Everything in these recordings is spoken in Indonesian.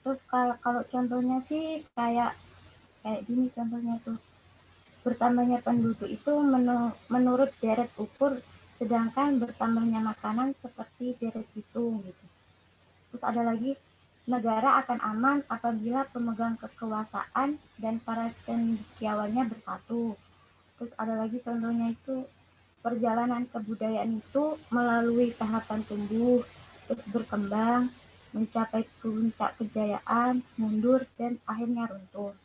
Terus kalau contohnya sih kayak gini contohnya tuh. Bertambahnya penduduk itu menurut deret ukur, sedangkan bertambahnya makanan seperti deret hitung gitu. Terus ada lagi, negara akan aman apabila pemegang kekuasaan dan para cendekiawannya bersatu. Terus ada lagi contohnya itu, perjalanan kebudayaan itu melalui tahapan tumbuh, terus berkembang, mencapai puncak kejayaan, mundur, dan akhirnya runtuh.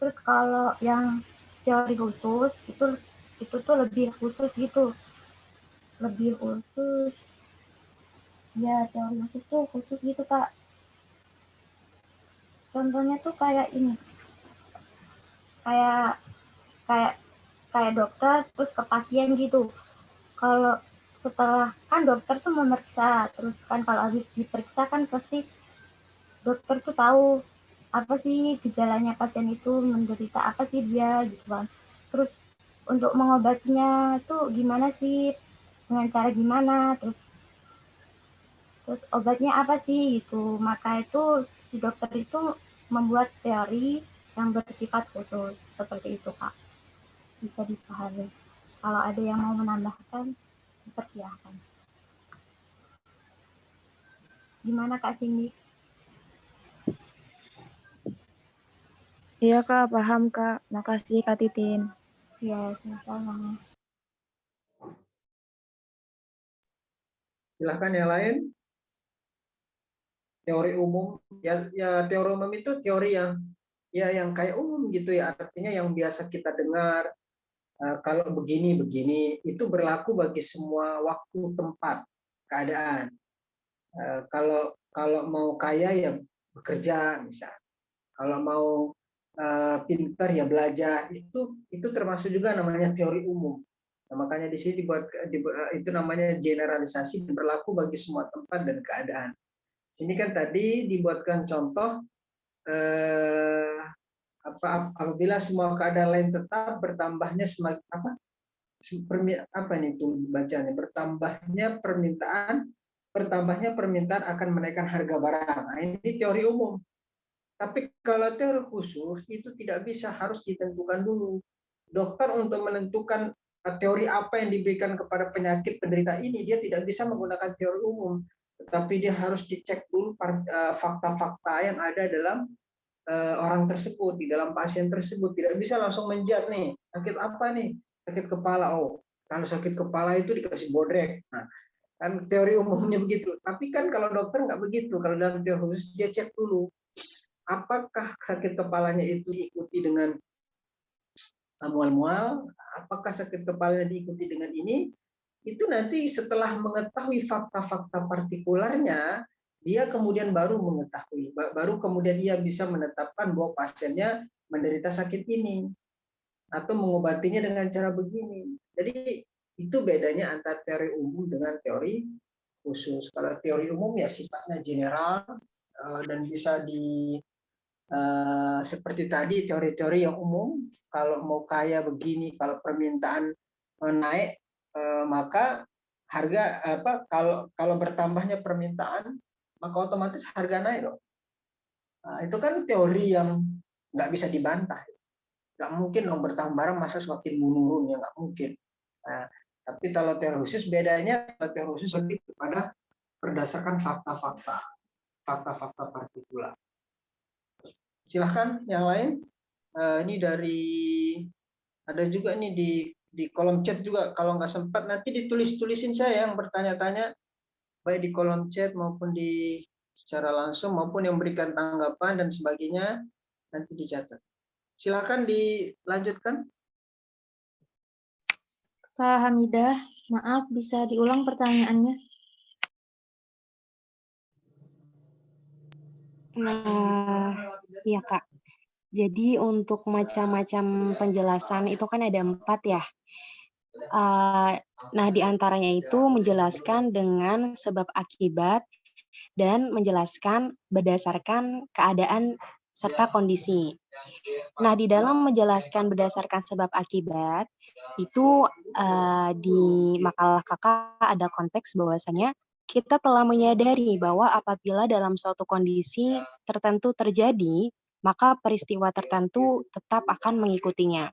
Terus kalau yang teori khusus itu tuh lebih khusus gitu, lebih khusus ya, teori khusus tuh khusus gitu kak. Contohnya tuh kayak ini, kayak kayak kayak dokter terus ke pasien gitu. Kalau setelah kan dokter tuh memeriksa, terus kan kalau habis diperiksa kan pasti dokter tuh tahu apa sih gejalanya pasien itu, menderita apa sih dia gitu kan. Terus untuk mengobatinya tuh gimana sih, dengan cara gimana, terus obatnya apa sih gitu. Maka itu si dokter itu membuat teori yang bersifat khusus seperti itu kak, bisa dipahami. Kalau ada yang mau menambahkan, dipersilahkan. Gimana kak Cindy? Iya Kak, paham Kak. Makasih Kak Titin. Ya, sama-sama. Silahkan yang lain. Teori umum, ya teori umum itu teori yang kayak umum gitu ya, artinya yang biasa kita dengar. Kalau begini itu berlaku bagi semua waktu, tempat, keadaan. Kalau mau kaya ya bekerja misal. Kalau mau pintar ya belajar. Itu termasuk juga namanya teori umum. Nah, makanya di sini itu namanya generalisasi, berlaku bagi semua tempat dan keadaan. Sini kan tadi dibuatkan contoh apabila semua keadaan lain tetap, bertambahnya semakin ini tuh bacanya, bertambahnya permintaan akan menaikkan harga barang. Nah, ini teori umum. Tapi kalau teori khusus itu tidak bisa, harus ditentukan dulu. Dokter untuk menentukan teori apa yang diberikan kepada penyakit penderita ini, dia tidak bisa menggunakan teori umum, tetapi dia harus dicek dulu fakta-fakta yang ada dalam orang tersebut, di dalam pasien tersebut. Tidak bisa langsung menjat nih, sakit apa nih? Sakit kepala. Oh, kalau sakit kepala itu dikasih bodrek. Nah, kan teori umumnya begitu. Tapi kan kalau dokter nggak begitu. Kalau dalam teori khusus dia cek dulu, apakah sakit kepalanya itu diikuti dengan mual-mual, apakah sakit kepalanya diikuti dengan ini. Itu nanti setelah mengetahui fakta-fakta partikularnya, dia kemudian baru kemudian dia bisa menetapkan bahwa pasiennya menderita sakit ini atau mengobatinya dengan cara begini. Jadi itu bedanya antara teori umum dengan teori khusus. Kalau teori umum ya sifatnya general dan bisa seperti tadi teori-teori yang umum. Kalau mau kaya begini, kalau permintaan naik, maka harga kalau bertambahnya permintaan, maka otomatis harga naik dong. Nah, itu kan teori yang nggak bisa dibantah. Nggak mungkin dong bertambah barang masa semakin menurun, ya nggak mungkin. Nah, tapi kalau teori khusus bedanya, teori khusus lebih kepada berdasarkan fakta-fakta partikular. Silahkan yang lain. Ini ada juga nih di kolom chat juga. Kalau nggak sempat nanti ditulis-tulisin saya yang bertanya-tanya, baik di kolom chat maupun di secara langsung, maupun yang berikan tanggapan dan sebagainya, nanti dicatat. Silakan dilanjutkan. Kak Hamidah, maaf bisa diulang pertanyaannya? Nah, iya Kak. Jadi untuk macam-macam penjelasan itu kan ada 4 ya. Nah, di antaranya itu menjelaskan dengan sebab akibat dan menjelaskan berdasarkan keadaan serta kondisi. Nah, di dalam menjelaskan berdasarkan sebab akibat, itu di makalah kakak ada konteks bahwasanya kita telah menyadari bahwa apabila dalam suatu kondisi tertentu terjadi, maka peristiwa tertentu tetap akan mengikutinya.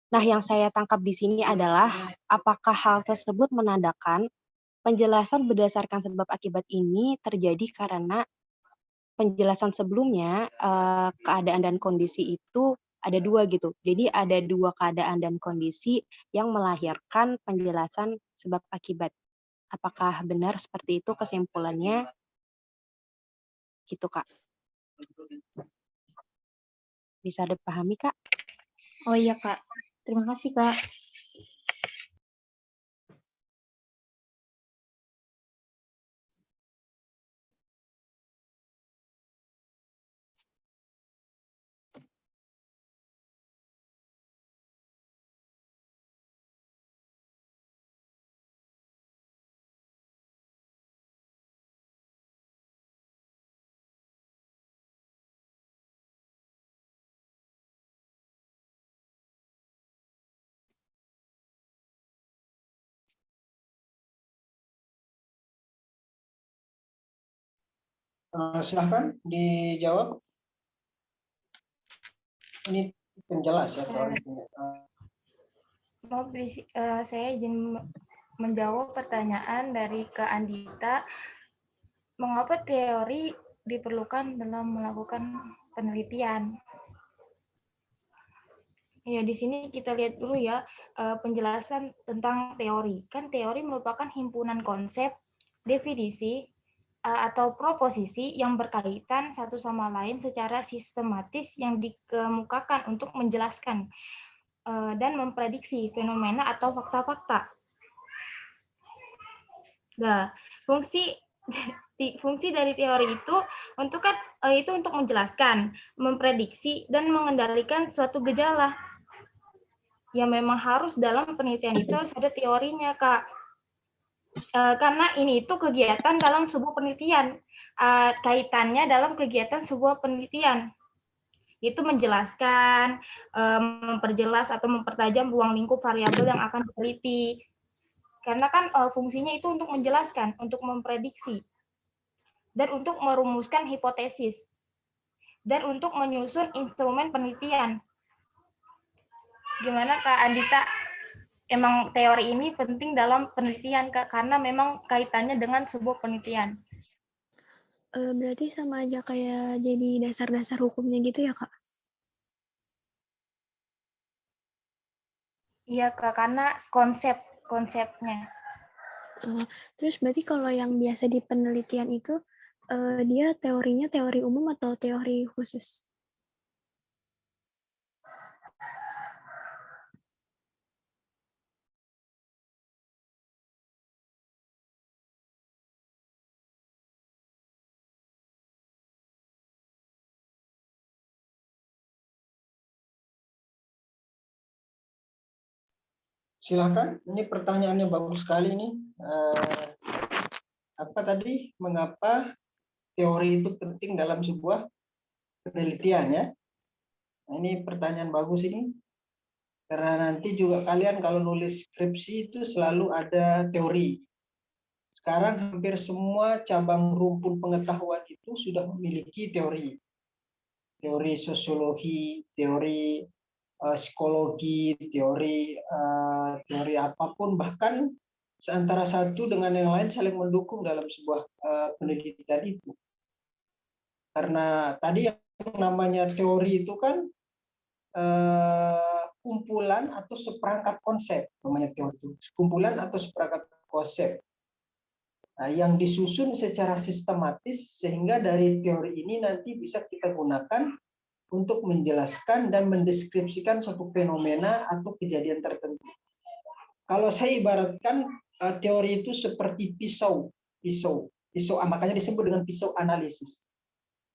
Nah, yang saya tangkap di sini adalah apakah hal tersebut menandakan penjelasan berdasarkan sebab akibat ini terjadi karena penjelasan sebelumnya keadaan dan kondisi itu ada dua gitu. Jadi ada dua keadaan dan kondisi yang melahirkan penjelasan sebab akibat. Apakah benar seperti itu kesimpulannya? Gitu, Kak. Bisa dipahami, Kak? Oh iya, Kak. Terima kasih, Kak. Silahkan dijawab. Ini penjelas ya teori. Maaf, saya izin menjawab pertanyaan dari Kak Andita. Mengapa teori diperlukan dalam melakukan penelitian? Ya, di sini kita lihat dulu ya penjelasan tentang teori. Kan teori merupakan himpunan konsep, definisi, atau proposisi yang berkaitan satu sama lain secara sistematis yang dikemukakan untuk menjelaskan dan memprediksi fenomena atau fakta-fakta. Nah, fungsi dari teori itu untuk menjelaskan, memprediksi, dan mengendalikan suatu gejala. Ya memang harus dalam penelitian itu harus ada teorinya, Kak. Karena ini itu kegiatan dalam sebuah penelitian, kaitannya dalam kegiatan sebuah penelitian. Itu menjelaskan, memperjelas atau mempertajam ruang lingkup variabel yang akan diteliti. Karena kan fungsinya itu untuk menjelaskan, untuk memprediksi, dan untuk merumuskan hipotesis, dan untuk menyusun instrumen penelitian. Gimana Kak Andita? Emang teori ini penting dalam penelitian, Kak, karena memang kaitannya dengan sebuah penelitian. Berarti sama aja kayak jadi dasar-dasar hukumnya gitu ya, Kak? Iya, Kak, karena konsepnya. Terus berarti kalau yang biasa di penelitian itu, dia teorinya teori umum atau teori khusus? Silakan, ini pertanyaannya bagus sekali nih. Apa tadi, mengapa teori itu penting dalam sebuah penelitian ya? Nah, ini pertanyaan bagus ini. Karena nanti juga kalian kalau nulis skripsi itu selalu ada teori. Sekarang hampir semua cabang rumpun pengetahuan itu sudah memiliki teori. Teori sosiologi, teori psikologi, teori apapun, bahkan antara satu dengan yang lain saling mendukung dalam sebuah penelitian itu. Karena tadi yang namanya teori itu kan kumpulan atau seperangkat konsep, namanya teori itu, kumpulan atau seperangkat konsep yang disusun secara sistematis sehingga dari teori ini nanti bisa kita gunakan untuk menjelaskan dan mendeskripsikan suatu fenomena atau kejadian tertentu. Kalau saya ibaratkan teori itu seperti pisau, makanya disebut dengan pisau analisis.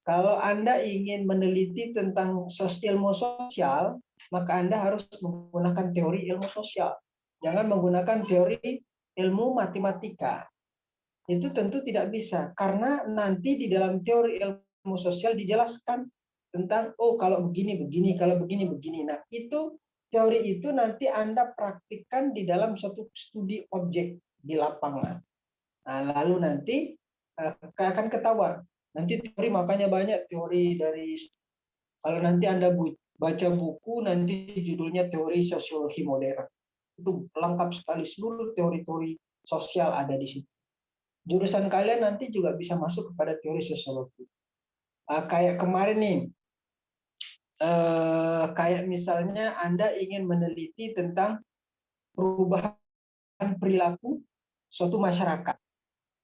Kalau Anda ingin meneliti tentang ilmu sosial, maka Anda harus menggunakan teori ilmu sosial. Jangan menggunakan teori ilmu matematika. Itu tentu tidak bisa, karena nanti di dalam teori ilmu sosial dijelaskan tentang kalau begini, kalau begini. Nah, itu teori itu nanti Anda praktikkan di dalam suatu studi objek di lapangan. Nah, lalu nanti akan ketahuan. Nanti teori makanya banyak teori dari, kalau nanti Anda baca buku nanti judulnya teori sosiologi modern. Itu lengkap sekali, seluruh teori-teori sosial ada di situ. Jurusan kalian nanti juga bisa masuk kepada teori sosiologi. Kayak kemarin nih, kayak misalnya Anda ingin meneliti tentang perubahan perilaku suatu masyarakat.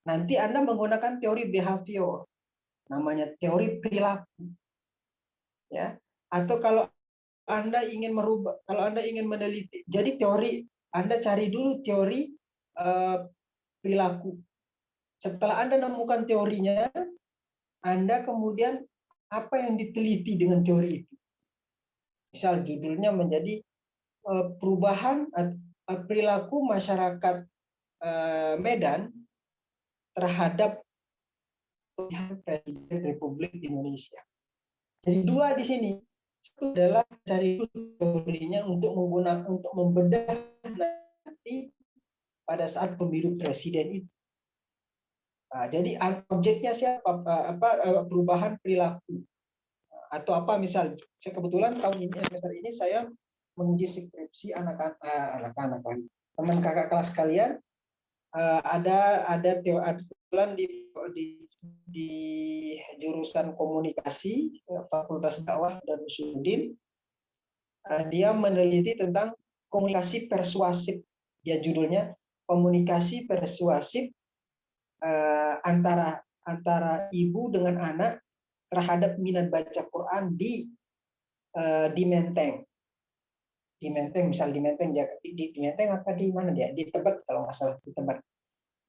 Nanti Anda menggunakan teori behavior, namanya teori perilaku. Ya. Atau kalau Anda ingin meneliti, jadi teori Anda cari dulu teori perilaku. Setelah Anda menemukan teorinya, Anda kemudian apa yang diteliti dengan teori itu. Misal judulnya menjadi perubahan perilaku masyarakat Medan terhadap Presiden Republik Indonesia. Jadi dua di sini. Satu adalah cari teorinya untuk membedah nanti pada saat pemilu presiden itu. Nah, jadi objeknya siapa? Perubahan perilaku atau apa, misal saya kebetulan tahun ini semester ini saya menguji skripsi anak-anak teman kakak kelas kalian, ada kebetulan di jurusan komunikasi Fakultas Dakwah dan Usuluddin, dia meneliti tentang komunikasi persuasif. Dia judulnya komunikasi persuasif antara ibu dengan anak terhadap minat baca Quran di Menteng. Di Menteng, misal di Menteng, di Menteng apa di mana dia? Di Tebet kalau nggak salah, di Tebet.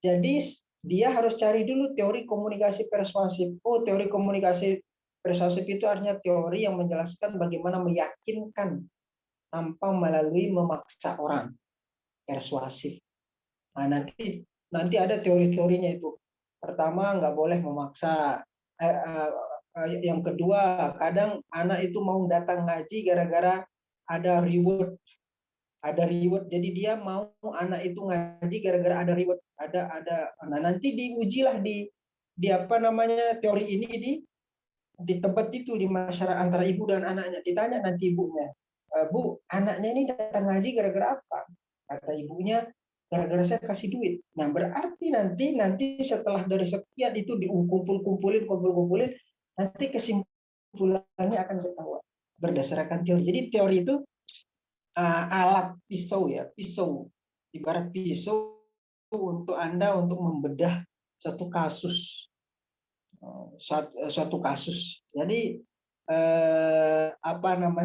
Jadi dia harus cari dulu teori komunikasi persuasif. Oh, teori komunikasi persuasif itu artinya teori yang menjelaskan bagaimana meyakinkan tanpa melalui memaksa orang. Persuasif. Nah, nanti ada teori-teorinya itu. Pertama, nggak boleh memaksa. Yang kedua, kadang anak itu mau datang ngaji gara-gara ada reward. Jadi dia mau anak itu ngaji gara-gara ada reward. Nah, nanti diujilah di apa namanya teori ini di tempat itu, di masyarakat antara ibu dan anaknya. Ditanya nanti ibunya, Bu, anaknya ini datang ngaji gara-gara apa? Kata ibunya, gara-gara saya kasih duit. Nah, berarti nanti setelah dari sekian itu kumpulin, nanti kesimpulannya akan ketahuan berdasarkan teori. Jadi teori itu alat pisau, ibarat pisau untuk Anda untuk membedah suatu kasus. Jadi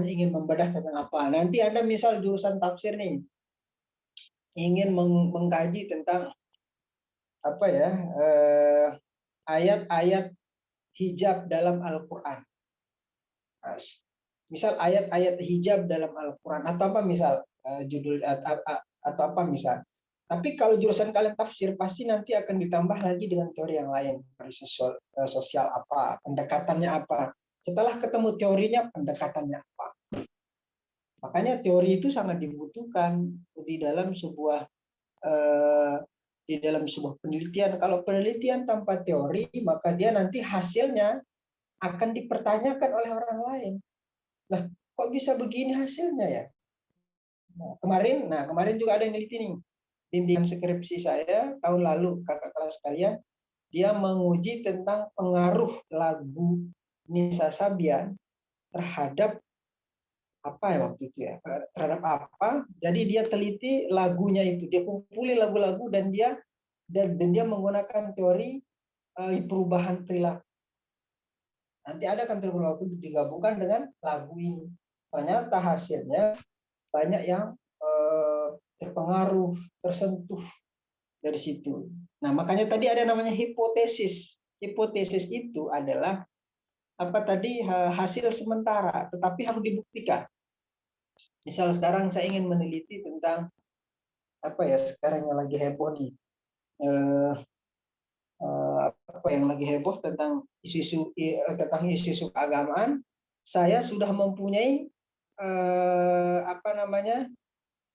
ingin membedah tentang apa. Nanti Anda misal jurusan tafsir nih, ingin mengkaji tentang ayat-ayat hijab dalam Al-Quran. Misal ayat-ayat hijab dalam Al-Quran atau apa misal judul atau apa misal. Tapi kalau jurusan kalian tafsir pasti nanti akan ditambah lagi dengan teori yang lain, teori sosial apa, pendekatannya apa. Setelah ketemu teorinya, pendekatannya apa. Makanya teori itu sangat dibutuhkan di dalam sebuah penelitian. Kalau penelitian tanpa teori, maka dia nanti hasilnya akan dipertanyakan oleh orang lain. Nah, kok bisa begini hasilnya ya? Nah, kemarin juga ada yang neliti nih. Bimbingan skripsi saya tahun lalu, kakak kelas kalian, dia menguji tentang pengaruh lagu Nisa Sabian terhadap apa ya waktu itu ya, terhadap apa. Jadi dia teliti lagunya itu, dia kumpulin lagu-lagu dan dia menggunakan teori perubahan perilaku. Nanti ada kan teori perilaku digabungkan dengan lagu ini. Ternyata hasilnya banyak yang terpengaruh, tersentuh dari situ. Nah, makanya tadi ada namanya hipotesis. Hipotesis itu adalah hasil sementara, tetapi harus dibuktikan. Misal sekarang saya ingin meneliti tentang sekarang yang lagi heboh nih, yang lagi heboh tentang isu-isu keagamaan. Saya sudah mempunyai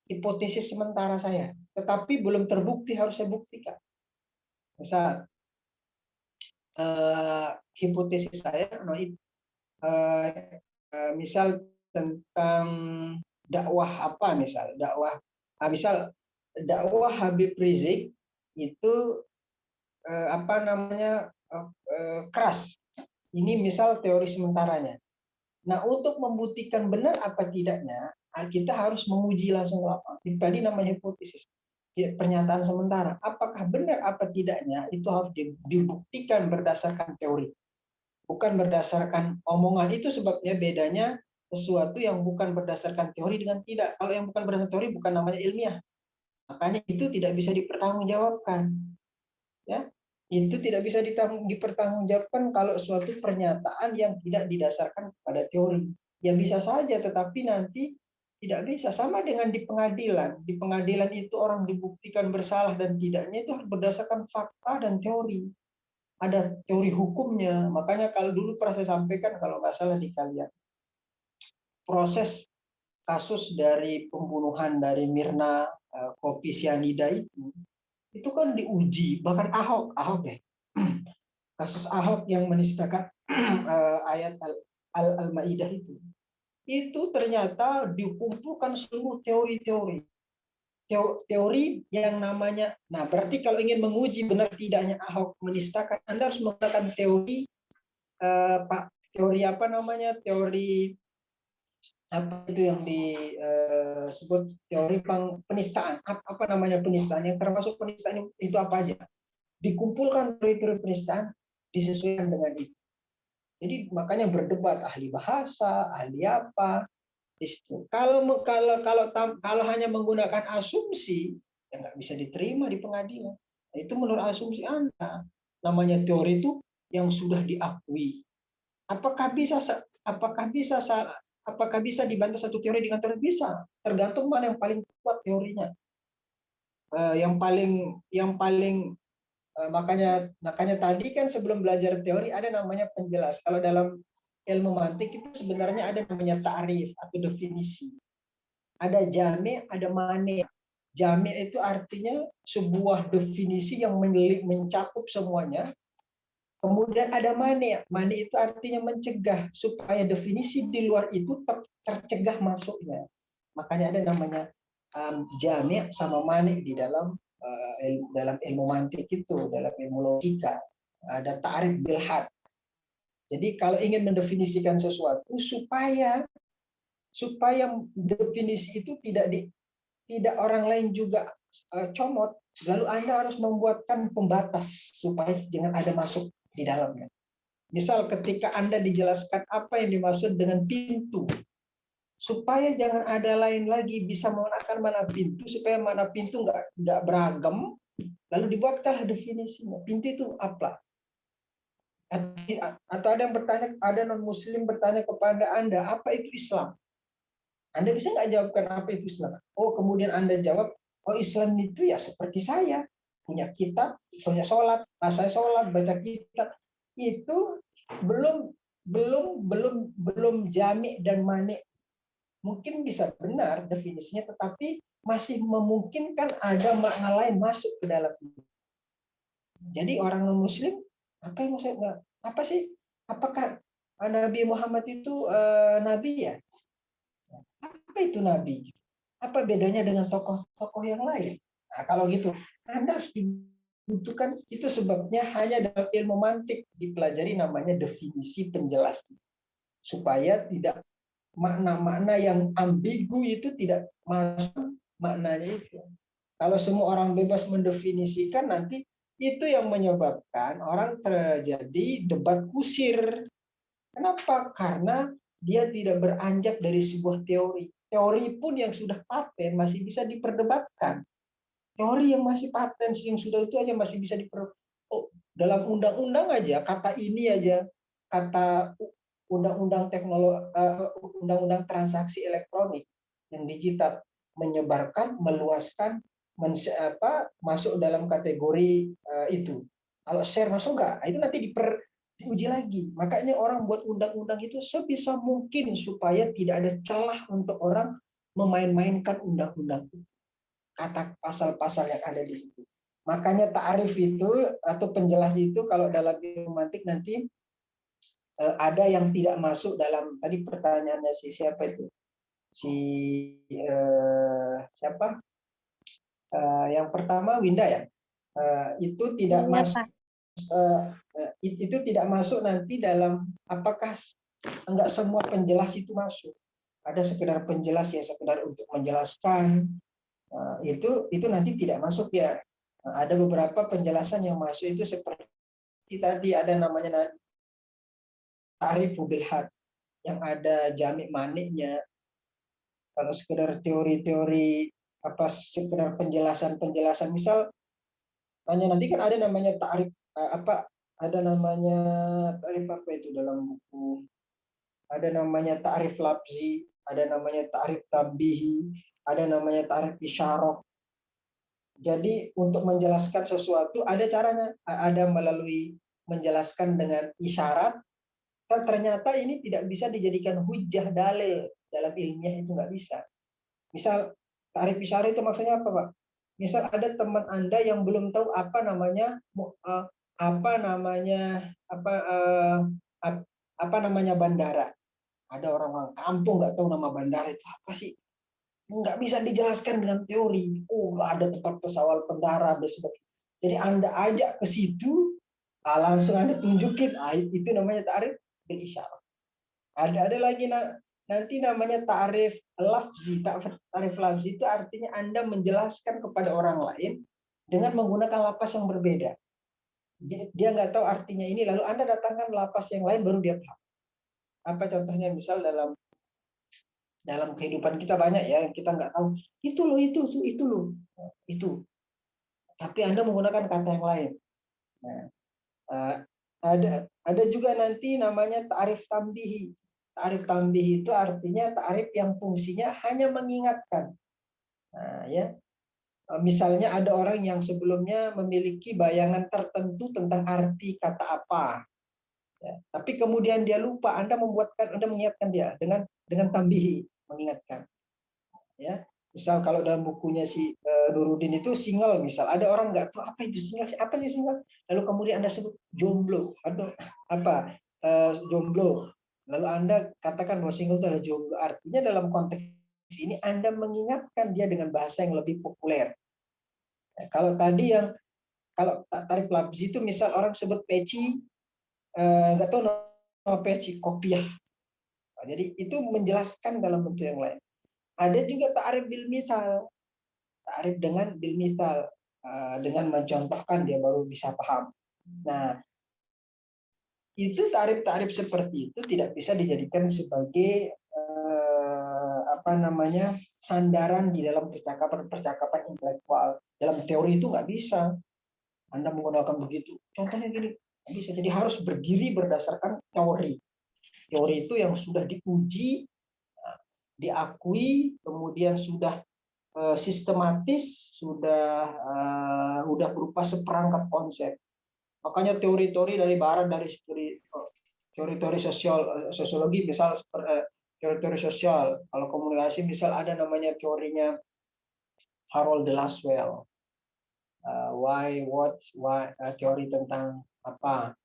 hipotesis sementara saya, tetapi belum terbukti, harus saya buktikan. Misal hipotesis saya, misal tentang dakwah apa, misal dakwah Habib Rizik itu keras. Ini misal teori sementaranya. Nah, untuk membuktikan benar apa tidaknya, kita harus menguji langsung lapangan. Tadi namanya hipotesis, pernyataan sementara. Apakah benar apa tidaknya itu harus dibuktikan berdasarkan teori, bukan berdasarkan omongan. Itu sebabnya bedanya sesuatu yang bukan berdasarkan teori dengan tidak. Kalau yang bukan berdasarkan teori bukan namanya ilmiah. Makanya itu tidak bisa dipertanggungjawabkan. Ya, itu tidak bisa dipertanggungjawabkan kalau suatu pernyataan yang tidak didasarkan pada teori. Ya bisa saja, tetapi nanti tidak bisa. Sama dengan di pengadilan. Di pengadilan itu orang dibuktikan bersalah dan tidaknya itu harus berdasarkan fakta dan teori. Ada teori hukumnya. Makanya kalau dulu pernah saya sampaikan, kalau nggak salah di kalian, proses kasus dari pembunuhan dari Mirna kopi sianida itu kan diuji, bahkan Ahok deh, kasus Ahok yang menistakan ayat Al-Maidah itu ternyata dikumpulkan seluruh teori yang namanya. Nah, berarti kalau ingin menguji benar tidaknya Ahok menistakan, Anda harus menggunakan teori teori apa itu yang disebut teori penistaan. Apa namanya penistaan? Yang termasuk penistaan itu apa aja? Dikumpulkan teori-teori penistaan, disesuaikan dengan itu. Jadi makanya berdebat ahli bahasa, ahli apa. Kalau hanya menggunakan asumsi, ya nggak bisa diterima di pengadilan. Nah, itu menurut asumsi Anda. Namanya teori itu yang sudah diakui. Apakah bisa dibantah satu teori dengan teori? Bisa, tergantung mana yang paling kuat teorinya. Makanya tadi kan sebelum belajar teori ada namanya penjelas. Kalau dalam ilmu mantik itu sebenarnya ada namanya ta'rif atau definisi. Ada jami', ada mani'. Jami' itu artinya sebuah definisi yang mencakup semuanya. Kemudian ada mani'. Mani' itu artinya mencegah supaya definisi di luar itu tercegah masuknya. Makanya ada namanya jami' sama mani' di dalam ilmu mantik itu, dalam ilmu logika. Ada ta'rif bil had. Jadi kalau ingin mendefinisikan sesuatu supaya definisi itu tidak orang lain juga comot, lalu Anda harus membuatkan pembatas supaya jangan ada masuk di dalamnya. Misal ketika Anda dijelaskan apa yang dimaksud dengan pintu, supaya jangan ada lain lagi bisa menggunakan mana pintu, supaya mana pintu nggak beragam, lalu dibuatkanlah definisinya. Pintu itu apa? Atau ada yang bertanya, ada non-muslim bertanya kepada Anda, apa itu Islam? Anda bisa nggak jawabkan apa itu Islam? Oh, kemudian Anda jawab, oh Islam itu ya seperti saya, punya kitab, punya sholat, saya sholat, baca kitab. Itu belum jami' dan mani'. Mungkin bisa benar definisinya, tetapi masih memungkinkan ada makna lain masuk ke dalam itu. Jadi orang non-muslim, apa yang maksudnya? Apa sih? Apakah Nabi Muhammad itu nabi ya? Apa itu nabi? Apa bedanya dengan tokoh-tokoh yang lain? Nah, kalau gitu, Anda harus dibutuhkan. Itu sebabnya hanya dalam ilmu mantik dipelajari namanya definisi penjelas. Supaya tidak makna-makna yang ambigu itu tidak masuk maknanya itu. Kalau semua orang bebas mendefinisikan, nanti itu yang menyebabkan orang terjadi debat kusir. Kenapa? Karena dia tidak beranjak dari sebuah teori. Teori pun yang sudah paten masih bisa diperdebatkan. Teori yang masih paten, yang sudah itu aja masih bisa diperdebatkan. Oh, dalam undang-undang aja, kata ini aja, kata undang-undang transaksi elektronik yang digital menyebarkan, meluaskan, masuk dalam kategori itu. Kalau share masuk nggak? Itu nanti diuji lagi. Makanya orang buat undang-undang itu sebisa mungkin supaya tidak ada celah untuk orang memain-mainkan undang-undang itu. Kata pasal-pasal yang ada di situ. Makanya ta'rif itu atau penjelas itu kalau dalam ilmu mantik nanti ada yang tidak masuk dalam tadi pertanyaannya siapa itu? Siapa? Yang pertama Winda ya. Itu tidak Iya, masuk Pak. itu tidak masuk nanti dalam apakah enggak semua penjelas itu masuk. Ada sekedar penjelas ya sekedar untuk menjelaskan. Itu nanti tidak masuk ya. Ada beberapa penjelasan yang masuk itu seperti tadi ada namanya ta'rif bil had yang ada jamik maniknya. Kalau sekedar teori-teori apa sekedar penjelasan misal hanya nanti kan ada namanya ta'rif ada namanya ta'rif apa itu dalam buku, ada namanya ta'rif lafzi, ada namanya ta'rif tambihi, ada namanya ta'rif isyarah. Jadi untuk menjelaskan sesuatu ada caranya, ada melalui menjelaskan dengan isyarat. Ternyata ini tidak bisa dijadikan hujah dalil dalam ilmiah, itu nggak bisa. Misal ta'rif isyarat itu maksudnya apa, Pak? Misal ada teman Anda yang belum tahu apa namanya bandara. Ada orang kampung nggak tahu nama bandara itu apa sih? Nggak bisa dijelaskan dengan teori. Ada tempat pesawat pendarat dan sebagainya. Jadi Anda ajak ke situ, langsung Anda tunjukin, itu namanya ta'rif bil isyarah. Ada lagi nanti namanya ta'rif lafzi. Ta'rif lafzi itu artinya Anda menjelaskan kepada orang lain dengan menggunakan lapas yang berbeda. Dia nggak tahu artinya ini, lalu Anda datangkan lapas yang lain baru dia paham. Apa contohnya? Misal dalam kehidupan kita banyak ya yang kita nggak tahu, itu loh. Tapi Anda menggunakan kata yang lain. Nah, ada juga nanti namanya ta'rif tambihi. Ta'rif tambihi itu artinya ta'rif yang fungsinya hanya mengingatkan. Nah, ya. Misalnya ada orang yang sebelumnya memiliki bayangan tertentu tentang arti kata apa. Ya, tapi kemudian dia lupa, Anda mengingatkan dia dengan tambihi, mengingatkan. Ya, misal kalau dalam bukunya si Nuruddin itu single, misal ada orang nggak tahu apa itu single, apa sih single, lalu kemudian Anda sebut jomblo atau jomblo, lalu Anda katakan bahwa single itu adalah jomblo, artinya dalam konteks ini Anda mengingatkan dia dengan bahasa yang lebih populer. Ya, kalau ta'rif lafzi itu misal orang sebut peci, nggak tahu nama peci, kopiah. Nah, jadi itu menjelaskan dalam bentuk yang lain. Ada juga ta'rif bil misal. Ta'rif dengan bil misal, dengan mencontohkan dia baru bisa paham. Nah, itu ta'rif seperti itu tidak bisa dijadikan sebagai sandaran di dalam percakapan intelektual. Dalam teori itu nggak bisa Anda menggunakan begitu. Contohnya gini, nggak bisa. Jadi harus berdiri berdasarkan teori. Teori itu yang sudah diuji, diakui, kemudian sudah sistematis, sudah berupa seperangkat konsep. Makanya teori-teori dari barat, dari teori-teori sosiologi, misal teori-teori sosial, kalau komunikasi misal ada namanya teorinya Harold de Lasswell, why, what, why, teori tentang apa,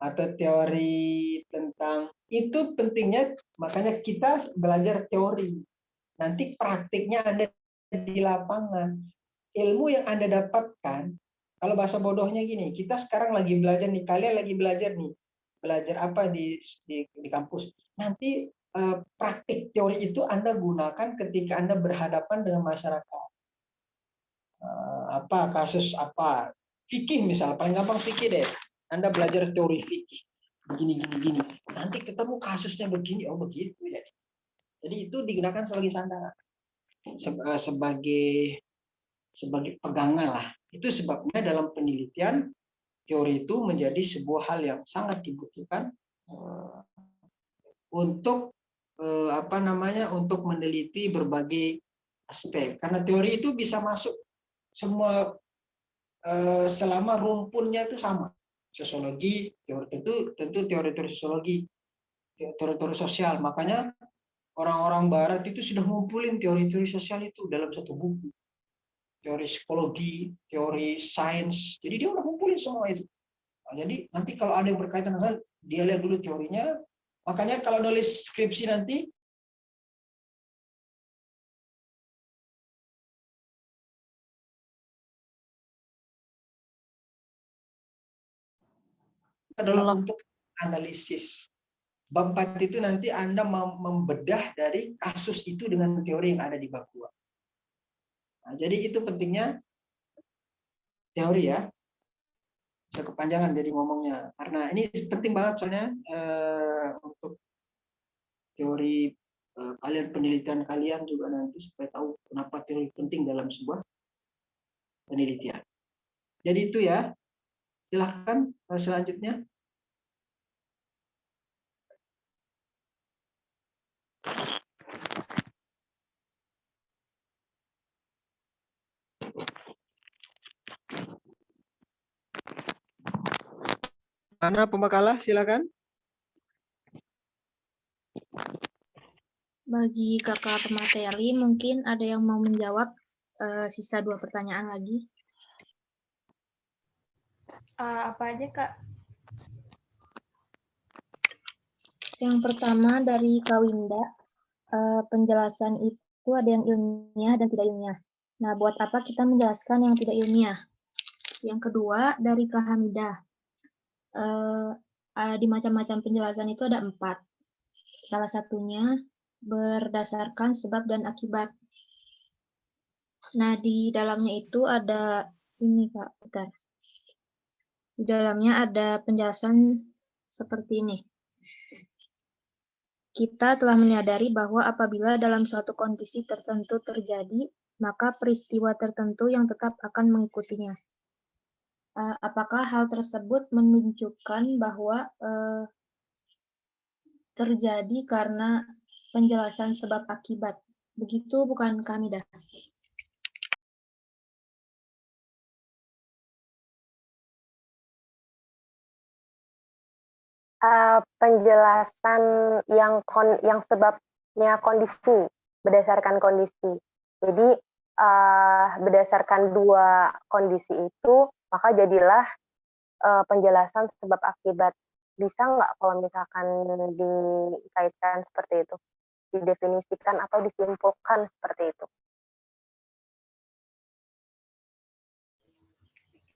atau teori tentang itu pentingnya, makanya kita belajar teori. Nanti praktiknya Anda di lapangan. Ilmu yang Anda dapatkan, kalau bahasa bodohnya gini, kita sekarang lagi belajar nih, kalian lagi belajar nih, belajar apa di kampus. Nanti praktik teori itu Anda gunakan ketika Anda berhadapan dengan masyarakat. Kasus apa? Fikih misal, paling gampang fikih deh. Anda belajar teori fikih, begini. Nanti ketemu kasusnya begini, begitu ya. Jadi itu digunakan sebagai sandaran, sebagai pegangan lah. Itu sebabnya dalam penelitian teori itu menjadi sebuah hal yang sangat dibutuhkan untuk untuk meneliti berbagai aspek. Karena teori itu bisa masuk semua selama rumpunnya itu sama. Sosiologi, tentu teori-teori sosiologi, teori-teori sosial. Makanya orang-orang barat itu sudah ngumpulin teori-teori sosial itu dalam satu buku. teori psikologi, teori sains. Jadi dia udah kumpulin semua itu. Nah, jadi nanti kalau ada yang berkaitan dengan dia lihat dulu teorinya. Makanya kalau nulis skripsi nanti adalah untuk analisis. Bab 4 itu nanti Anda membedah dari kasus itu dengan teori yang ada di bab 2. Nah, jadi itu pentingnya teori ya. Saya kepanjangan jadi ngomongnya. Karena ini penting banget soalnya untuk teori kalian, penelitian kalian juga nanti supaya tahu kenapa teori penting dalam sebuah penelitian. Jadi itu ya. Silahkan selanjutnya. Mana pemakalah, silakan. Bagi kakak pemateri, mungkin ada yang mau menjawab sisa 2 pertanyaan lagi. Apa aja, Kak? Yang pertama dari Kak Winda, penjelasan itu ada yang ilmiah dan tidak ilmiah. Nah, buat apa kita menjelaskan yang tidak ilmiah? Yang kedua dari Kak Hamidah, di macam-macam penjelasan itu ada 4. Salah satunya berdasarkan sebab dan akibat. Nah, di dalamnya itu ada ini, Kak, bentar. Di dalamnya ada penjelasan seperti ini. Kita telah menyadari bahwa apabila dalam suatu kondisi tertentu terjadi, maka peristiwa tertentu yang tetap akan mengikutinya. Apakah hal tersebut menunjukkan bahwa terjadi karena penjelasan sebab akibat? Begitu bukan, Kak Hamidah? Penjelasan yang sebabnya kondisi, berdasarkan kondisi. Jadi berdasarkan 2 kondisi itu, maka jadilah penjelasan sebab akibat. Bisa nggak kalau misalkan dikaitkan seperti itu? Didefinisikan atau disimpulkan seperti itu?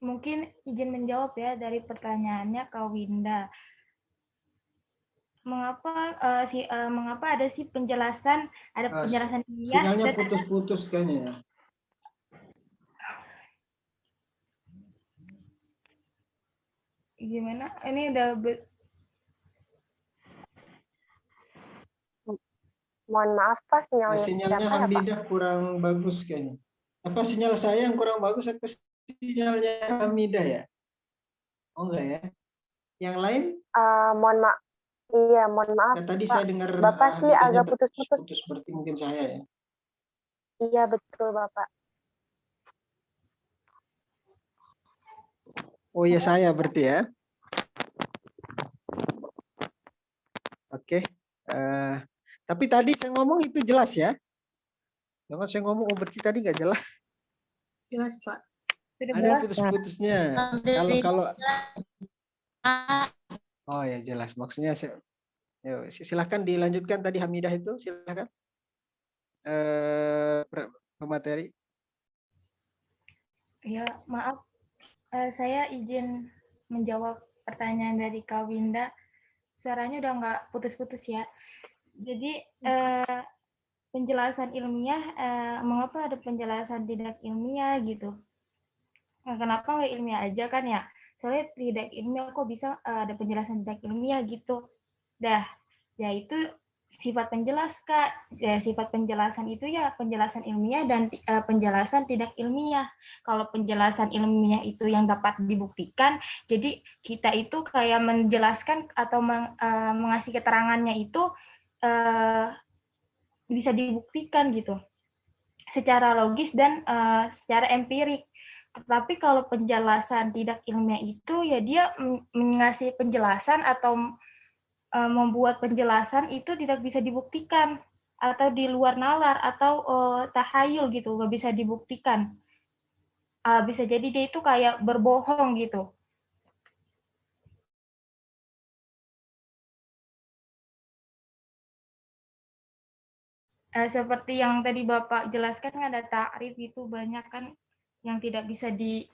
Mungkin izin menjawab ya dari pertanyaannya Kak Winda. Mengapa ada sih penjelasan, ada penjelasan ilmiah? Sinyalnya putus-putus kayaknya ya. Gimana? Ini udah Mohon maaf Pak, sinyalnya Sinyalnya siapa ya Pak? Hamidah kurang bagus kayaknya. Apa sinyal saya yang kurang bagus atau sinyalnya Hamidah ya? Oh enggak ya. Yang lain? Mohon maaf. Iya, mohon maaf. Ya, tadi Pak. saya dengar Bapak sih Hamidahnya agak putus-putus. putus, seperti mungkin saya ya. Iya, betul Bapak. Oh iya saya berarti ya. Oke. Tapi tadi saya ngomong itu jelas ya. Jangan saya ngomong berarti tadi nggak jelas. Jelas, Pak. Ada putus-putusnya. Kalau oh ya jelas. Maksudnya silahkan dilanjutkan tadi Hamidah itu, silahkan. Pemateri. Ya, maaf. Saya izin menjawab pertanyaan dari Kak Winda. Suaranya udah nggak putus-putus ya. Jadi penjelasan ilmiah, mengapa ada penjelasan tidak ilmiah gitu? Kenapa nggak ilmiah aja kan ya? Soalnya tidak ilmiah kok bisa ada penjelasan tidak ilmiah gitu. Dah, ya itu sifat penjelas Kak. Ya, sifat penjelasan itu ya penjelasan ilmiah dan penjelasan tidak ilmiah. Kalau penjelasan ilmiah itu yang dapat dibuktikan, jadi kita itu kayak menjelaskan atau mengasih keterangannya itu bisa dibuktikan gitu secara logis dan secara empirik. Tetapi kalau penjelasan tidak ilmiah itu ya dia mengasih penjelasan atau membuat penjelasan itu tidak bisa dibuktikan atau di luar nalar atau tahayul gitu, nggak bisa dibuktikan. bisa jadi dia itu kayak berbohong gitu. Seperti yang tadi Bapak jelaskan, ada takrif itu banyak kan yang tidak bisa di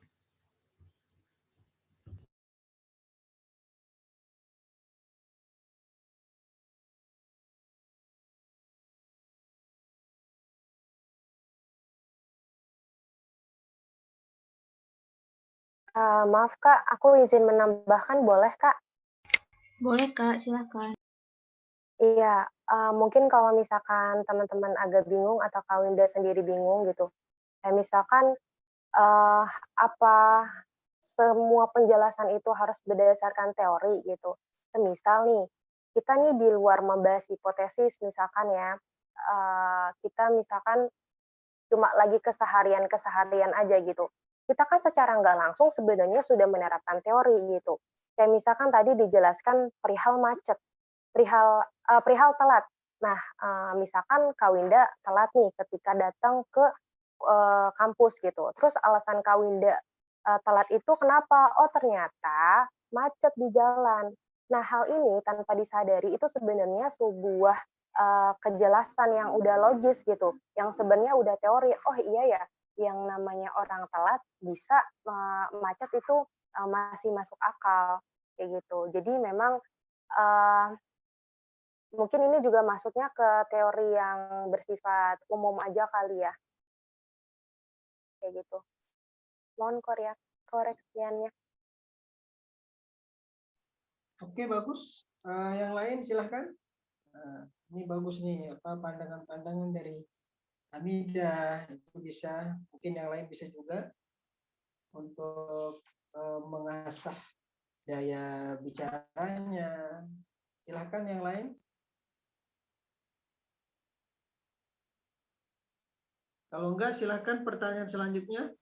Maaf Kak, aku izin menambahkan boleh Kak? Boleh Kak, silakan. Iya, mungkin kalau misalkan teman-teman agak bingung atau Kak Winda sendiri bingung gitu, kayak misalkan, apa semua penjelasan itu harus berdasarkan teori gitu. Semisal nih, kita nih di luar membahas hipotesis misalkan ya, kita misalkan cuma lagi keseharian-keseharian aja gitu. Kita kan secara nggak langsung sebenarnya sudah menerapkan teori gitu. Kayak misalkan tadi dijelaskan perihal macet, perihal telat. Nah, misalkan Kak Winda telat nih ketika datang ke kampus gitu. Terus alasan Kak Winda telat itu kenapa? Oh ternyata macet di jalan. Nah hal ini tanpa disadari itu sebenarnya sebuah kejelasan yang udah logis gitu, yang sebenarnya udah teori. Oh iya ya, yang namanya orang telat bisa macet itu masih masuk akal kayak gitu. Jadi memang mungkin ini juga masuknya ke teori yang bersifat umum aja kali ya, kayak gitu. Mohon koreksiannya. Oke, bagus. Yang lain silahkan. Ini bagus nih, pandangan-pandangan dari Hamidah itu bisa, mungkin yang lain bisa juga untuk mengasah daya bicaranya. Silahkan yang lain. Kalau enggak, silahkan pertanyaan selanjutnya.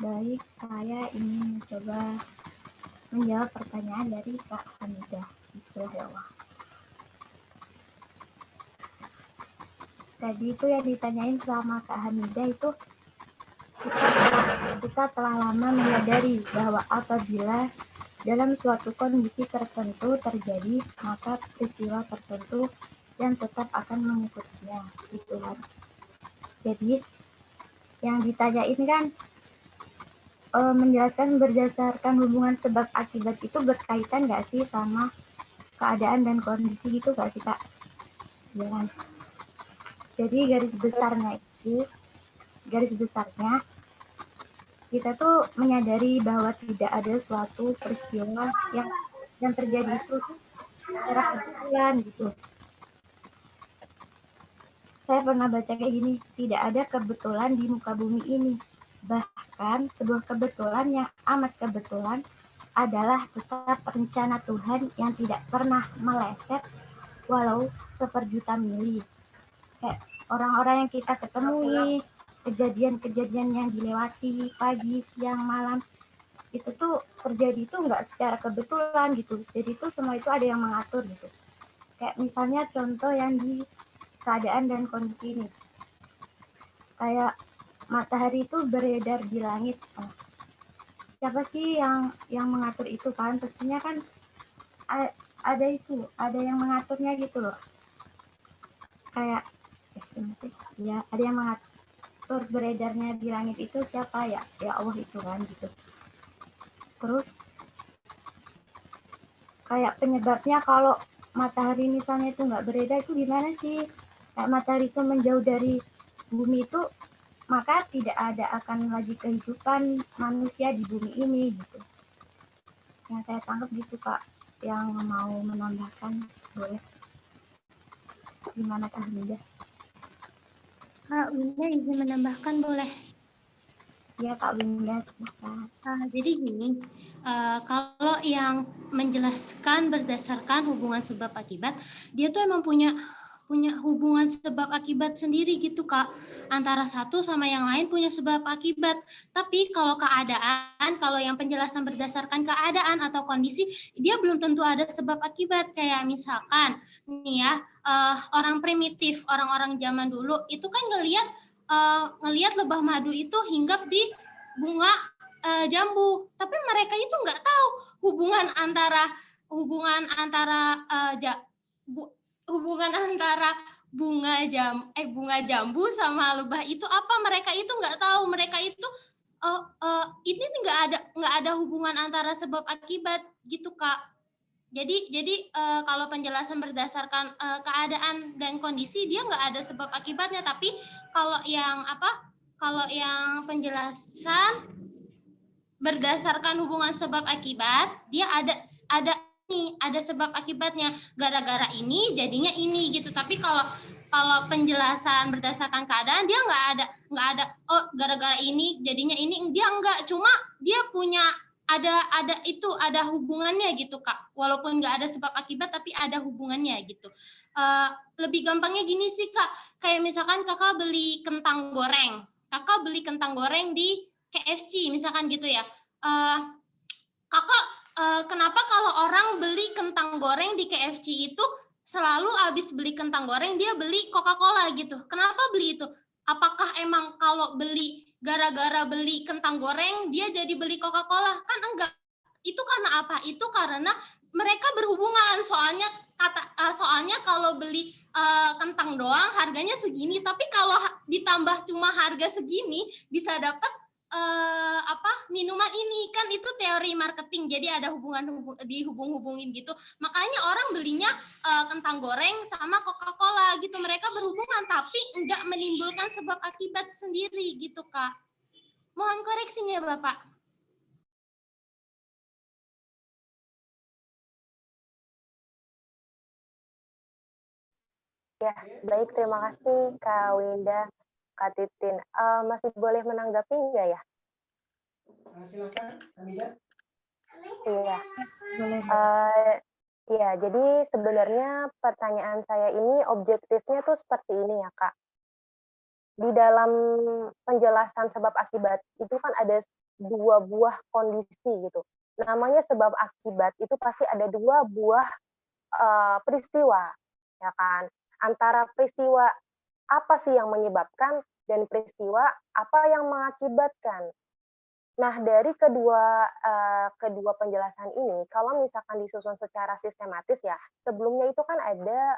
Baik, saya ingin mencoba menjawab pertanyaan dari Kak Hamidah. Bismillah. Tadi itu yang ditanyain sama Kak Hamidah itu kita telah lama menyadari bahwa apabila dalam suatu kondisi tertentu terjadi, maka peristiwa tertentu yang tetap akan mengikutinya. Gitu kan. Jadi yang ditanyain kan menjelaskan berdasarkan hubungan sebab akibat itu berkaitan nggak sih sama keadaan dan kondisi gitu nggak sih Kak? Ya kan? Jadi garis besarnya kita tuh menyadari bahwa tidak ada suatu peristiwa yang terjadi itu secara kebetulan gitu. Saya pernah baca kayak gini, tidak ada kebetulan di muka bumi ini. Bahkan sebuah kebetulan yang amat kebetulan adalah tetap rencana Tuhan yang tidak pernah meleset walau seperjuta mili. Kayak orang-orang yang kita ketemui, kejadian-kejadian yang dilewati pagi, siang, malam, itu tuh terjadi itu nggak secara kebetulan gitu. Jadi itu semua itu ada yang mengatur gitu. Kayak misalnya contoh yang di keadaan dan kondisi ini. Kayak matahari itu beredar di langit. Siapa sih yang mengatur itu kan? Pastinya kan ada yang mengaturnya gitu loh. Kayak ya ada yang mengatur beredarnya di langit itu siapa ya? Ya Allah itu kan gitu. Terus kayak penyebabnya kalau matahari misalnya itu nggak beredar itu gimana sih? Kayak matahari itu menjauh dari bumi itu, maka tidak ada akan lagi kehidupan manusia di bumi ini gitu. Yang saya tangkap gitu Kak. Yang mau menambahkan boleh. Gimana Kak Hamidah? Kak Winda izin menambahkan boleh? Ya Kak Winda. Jadi gini, kalau yang menjelaskan berdasarkan hubungan sebab akibat, dia tuh emang punya punya hubungan sebab akibat sendiri gitu Kak. Antara satu sama yang lain punya sebab akibat. Tapi kalau keadaan, kalau yang penjelasan berdasarkan keadaan atau kondisi, dia belum tentu ada sebab akibat. Kayak misalkan nih ya, orang primitif, orang-orang zaman dulu itu kan ngelihat lebah madu itu hinggap di bunga jambu, tapi mereka itu nggak tahu hubungan antara bunga jambu sama lebah itu apa. Mereka itu nggak tahu. Mereka itu ini nggak ada hubungan antara sebab akibat gitu Kak. Jadi kalau penjelasan berdasarkan keadaan dan kondisi dia nggak ada sebab akibatnya. Tapi kalau yang penjelasan berdasarkan hubungan sebab akibat, dia ada sebab akibatnya. Gara-gara ini jadinya ini gitu. Tapi kalau penjelasan berdasarkan keadaan dia nggak ada oh gara-gara ini jadinya ini, dia nggak, cuma dia punya ada hubungannya gitu Kak. Walaupun nggak ada sebab akibat tapi ada hubungannya gitu. Lebih gampangnya gini sih Kak, kayak misalkan kakak beli kentang goreng di KFC misalkan gitu ya. Kakak kenapa kalau orang beli kentang goreng di KFC itu selalu habis beli kentang goreng dia beli Coca-Cola gitu? Kenapa beli itu? Apakah emang kalau beli gara-gara beli kentang goreng dia jadi beli Coca-Cola? Kan enggak. Itu karena apa? Itu karena mereka berhubungan. Soalnya kalau beli kentang doang harganya segini, tapi kalau ditambah cuma harga segini bisa dapat minuman ini. Kan itu teori marketing, jadi ada dihubung-hubungin gitu. Makanya orang belinya kentang goreng sama Coca-Cola gitu. Mereka berhubungan tapi enggak menimbulkan sebab akibat sendiri gitu Kak. Mohon koreksinya Bapak. Ya, baik, terima kasih Kak Winda, Kak Titin. Masih boleh menanggapi nggak ya? Silakan, Hamida. Iya. Iya, jadi sebenarnya pertanyaan saya ini objektifnya tuh seperti ini ya Kak. Di dalam penjelasan sebab akibat itu kan ada dua buah kondisi gitu. Namanya sebab akibat itu pasti ada dua buah peristiwa, ya kan? Antara peristiwa apa sih yang menyebabkan dan peristiwa apa yang mengakibatkan. Nah, dari kedua penjelasan ini, kalau misalkan disusun secara sistematis ya, sebelumnya itu kan ada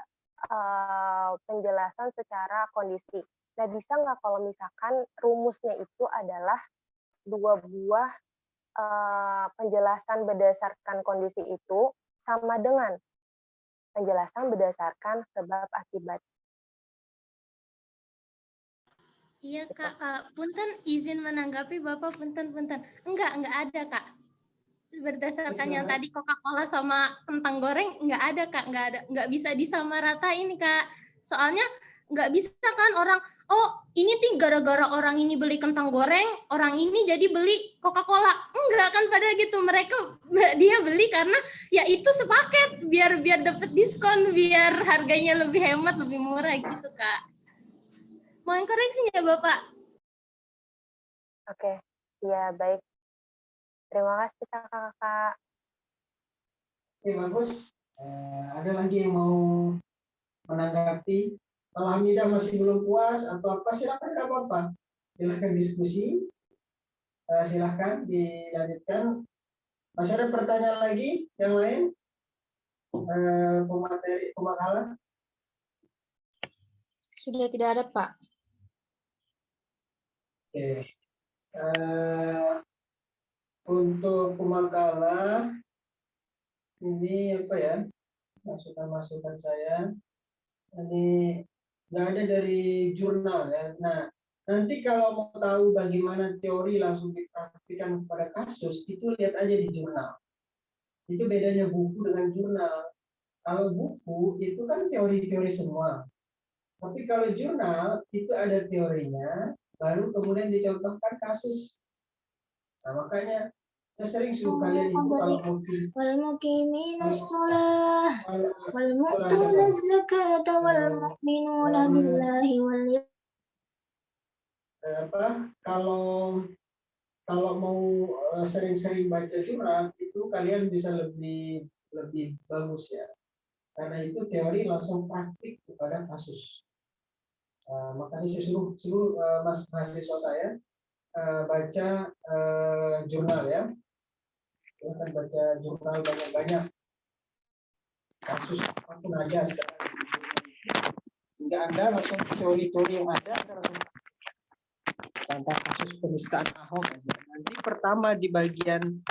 penjelasan secara kondisi. Nah, bisa nggak kalau misalkan rumusnya itu adalah dua buah penjelasan berdasarkan kondisi itu sama dengan penjelasan berdasarkan sebab akibat. Iya Kak, punten izin menanggapi Bapak, punten. Enggak ada Kak. Berdasarkan yang tadi Coca-Cola sama kentang goreng nggak ada Kak, nggak bisa disamaratain Kak. Soalnya nggak bisa kan orang, oh ini nih gara-gara orang ini beli kentang goreng, orang ini jadi beli Coca-Cola. Enggak kan, pada gitu. Dia beli karena ya itu sepaket biar dapat diskon, biar harganya lebih hemat, lebih murah gitu Kak. Mohon koreksinya Bapak. Oke, ya baik. Terima kasih kakak-kakak. Oke, bagus. Ada lagi yang mau menanggapi? Kalau Hamidah masih belum puas atau apa, silakan, nggak apa-apa. Silakan diskusi. Silakan dilanjutkan. Masih ada pertanyaan lagi yang lain? Pemakalan? Sudah tidak ada, Pak. Oke. Untuk pemakalah ini apa ya, masukan saya ini nggak ada dari jurnal ya. Nah, nanti kalau mau tahu bagaimana teori langsung dipraktikkan pada kasus, itu lihat aja di jurnal. Itu bedanya buku dengan jurnal. Kalau buku itu kan teori-teori semua, tapi kalau jurnal itu ada teorinya, baru kemudian dicontohkan kasus. Nah, makanya Saya sering suruh kalian itu kalau mau wal muqiminas shalah wal mu'tunaz zakata wal mu'minuna billahi wal kalau mau sering-sering baca jurnal itu kalian bisa lebih bagus ya, karena itu teori langsung praktik kepada kasus. Makanya saya suruh mahasiswa saya baca jurnal ya, silahkan baca jurnal banyak-banyak, kasus apapun aja sekarang, sehingga Anda langsung teori-teori yang ada langsung. Contoh kasus penistaan Ahok. Nanti pertama di bagian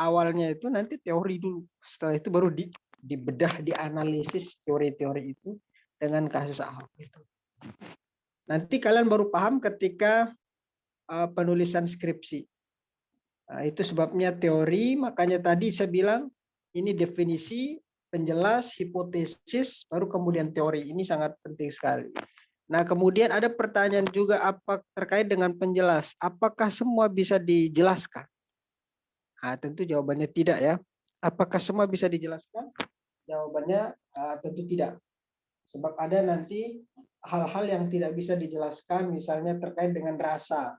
awalnya itu nanti teori dulu. Setelah itu baru dibedah, dianalisis teori-teori itu dengan kasus Ahok itu. Nanti kalian baru paham ketika penulisan skripsi. Nah, itu sebabnya teori, makanya tadi saya bilang ini definisi, penjelas, hipotesis, baru kemudian teori. Ini sangat penting sekali. Nah, kemudian ada pertanyaan juga apa terkait dengan penjelas. Apakah semua bisa dijelaskan? Nah, tentu jawabannya tidak ya. Apakah semua bisa dijelaskan? Jawabannya tentu tidak. Sebab ada nanti hal-hal yang tidak bisa dijelaskan, misalnya terkait dengan rasa.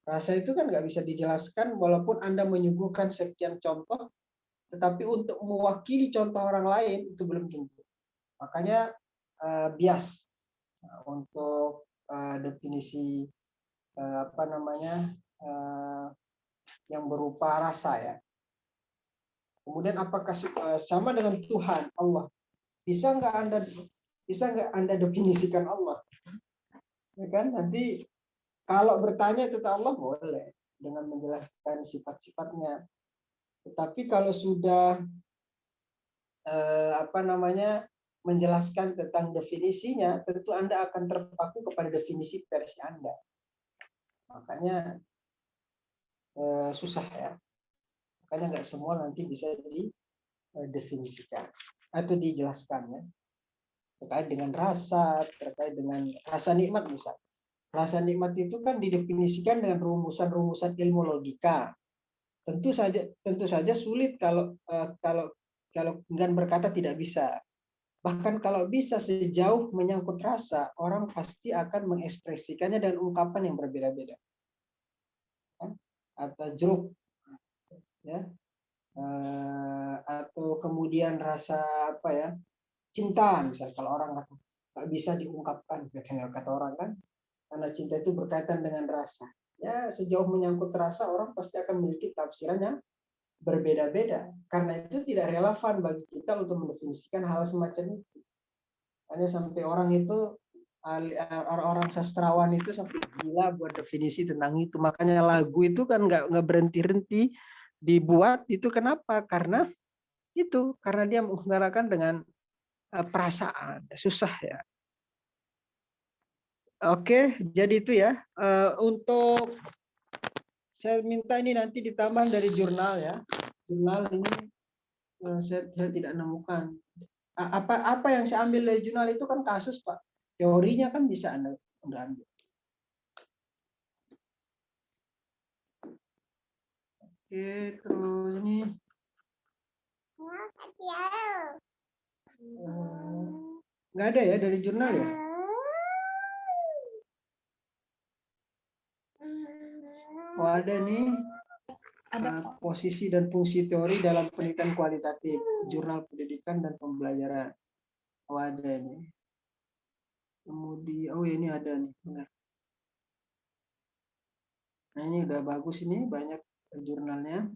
Rasa itu kan nggak bisa dijelaskan walaupun Anda menyuguhkan sekian contoh, tetapi untuk mewakili contoh orang lain itu belum tentu. Makanya bias. Untuk definisi yang berupa rasa ya. Kemudian apakah sama dengan Tuhan Allah? Bisa nggak Anda definisikan Allah? Ya kan, nanti kalau bertanya tentang Allah boleh dengan menjelaskan sifat-sifatnya. Tetapi kalau sudah menjelaskan tentang definisinya, tentu Anda akan terpaku kepada definisi versi Anda. Makanya susah ya. Makanya nggak semua nanti bisa didefinisikan atau dijelaskan ya. Terkait dengan rasa, terkait dengan rasa nikmat misalnya. Rasa nikmat itu kan didefinisikan dengan rumusan-rumusan ilmu logika. Tentu saja sulit kalau enggan berkata tidak bisa. Bahkan kalau bisa sejauh menyangkut rasa, orang pasti akan mengekspresikannya dengan ungkapan yang berbeda-beda. Atau jeruk, ya, atau kemudian rasa cinta, misalnya kalau orang kata nggak bisa diungkapkan, kata orang kan, karena cinta itu berkaitan dengan rasa. Ya, sejauh menyangkut rasa, orang pasti akan memiliki tafsiran yang berbeda-beda. Karena itu tidak relevan bagi kita untuk mendefinisikan hal semacam itu. Hanya sampai orang sastrawan itu sampai gila buat definisi tentang itu. Makanya lagu itu kan nggak berhenti-henti dibuat. Itu kenapa? Karena dia mengutarakan dengan perasaan. Susah ya. Oke, jadi itu ya. Untuk saya minta ini nanti ditambah dari jurnal ya. Jurnal ini saya tidak nemukan. Apa yang saya ambil dari jurnal itu kan kasus, Pak. Teorinya kan bisa Anda ambil. Oke, terus ini. Nggak ada ya dari jurnal ya? Oh, ada nih. Posisi dan fungsi teori dalam penelitian kualitatif, jurnal pendidikan dan pembelajaran. Oh, ada ini. Kemudian, ini ada nih. Benar. Nah, ini udah bagus ini, banyak jurnalnya.